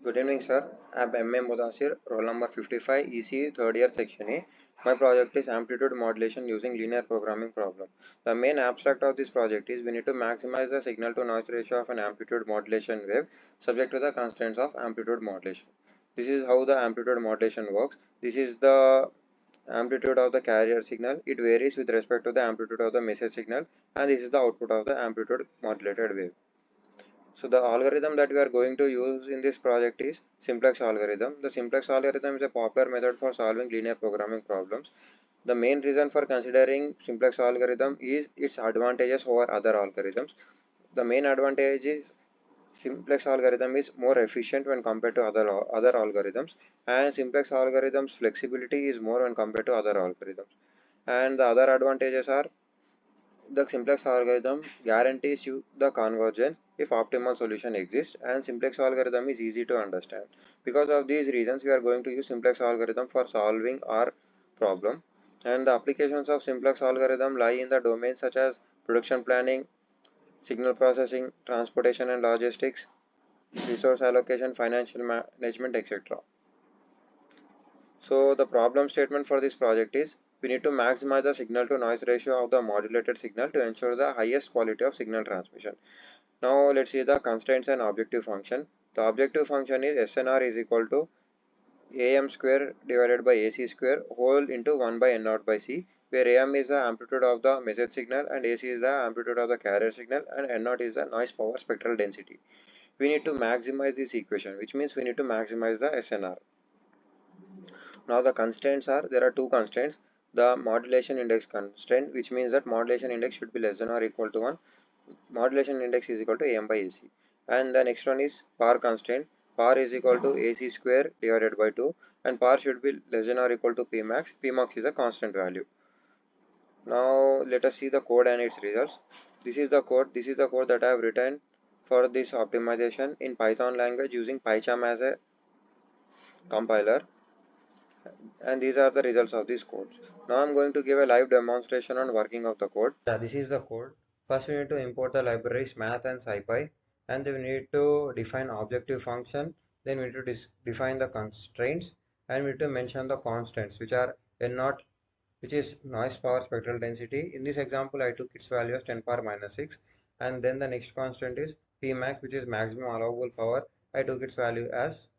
Good evening, sir. I'm M.A. Mudasir, roll number 55, EC, third year, section A. My project is amplitude modulation using linear programming problem. The main abstract of this project is we need to maximize the signal to noise ratio of an amplitude modulation wave subject to the constraints of amplitude modulation. This is how the amplitude modulation works. This is the amplitude of the carrier signal. It varies with respect to the amplitude of the message signal, and this is the output of the amplitude modulated wave. So the algorithm that we are going to use in this project is simplex algorithm. The simplex algorithm is a popular method for solving linear programming problems. The main reason for considering simplex algorithm is its advantages over other algorithms. The main advantage is simplex algorithm is more efficient when compared to other algorithms, and simplex algorithm's flexibility is more when compared to other algorithms. And the other advantages are the simplex algorithm guarantees you the convergence if optimal solution exists, and simplex algorithm is easy to understand. Because of these reasons, we are going to use simplex algorithm for solving our problem. And the applications of simplex algorithm lie in the domains such as production planning, signal processing, transportation and logistics, resource allocation, financial management, etc. So the problem statement for this project is we need to maximize the signal to noise ratio of the modulated signal to ensure the highest quality of signal transmission. Now let's see the constraints and objective function. The objective function is SNR is equal to AM square divided by AC square whole into 1 by N naught by C, where AM is the amplitude of the message signal and AC is the amplitude of the carrier signal and N naught is the noise power spectral density. We need to maximize this equation, which means we need to maximize the SNR. Now the constraints are, there are two constraints. The modulation index constraint, which means that modulation index should be less than or equal to 1. Modulation index is equal to AM by AC. And the next one is power constraint. Power is equal to AC square divided by 2, and power should be less than or equal to Pmax. Pmax is a constant value. Now let us see the code and its results. This is the code. This is the code that I have written for this optimization in Python language using PyCharm as a compiler, and these are the results of these codes. Now I'm going to give a live demonstration on working of the code. Yeah, this is the code. First we need to import the libraries math and scipy, and then we need to define objective function, then we need to define the constraints, and we need to mention the constants which are n naught, which is noise power spectral density. In this example I took its value as 10 power minus 6, and then the next constant is Pmax, which is maximum allowable power. I took its value as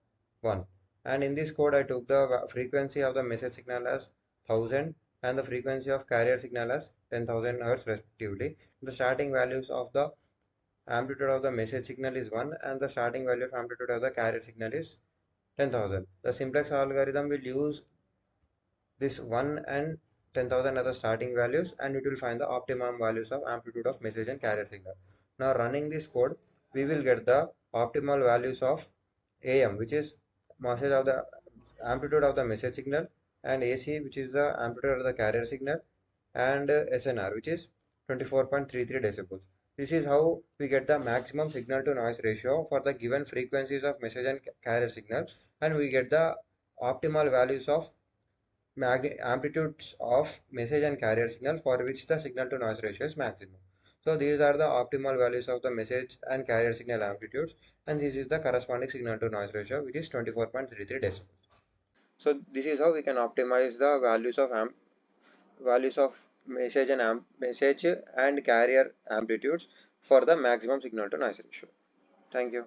1. And in this code I took the frequency of the message signal as 1000 and the frequency of carrier signal as 10,000 Hz respectively. The starting values of the amplitude of the message signal is 1 and the starting value of amplitude of the carrier signal is 10,000. The simplex algorithm will use this 1 and 10,000 as the starting values, and it will find the optimum values of amplitude of message and carrier signal. Now running this code, we will get the optimal values of AM, which is message of the amplitude of the message signal, and AC, which is the amplitude of the carrier signal, and SNR, which is 24.33 decibels. This is how we get the maximum signal to noise ratio for the given frequencies of message and carrier signal, and we get the optimal values of amplitudes of message and carrier signal for which the signal to noise ratio is maximum. So these are the optimal values of the message and carrier signal amplitudes, and this is the corresponding signal to noise ratio, which is 24.33 decibels. So this is how we can optimize the values of message and carrier amplitudes for the maximum signal to noise ratio. Thank you.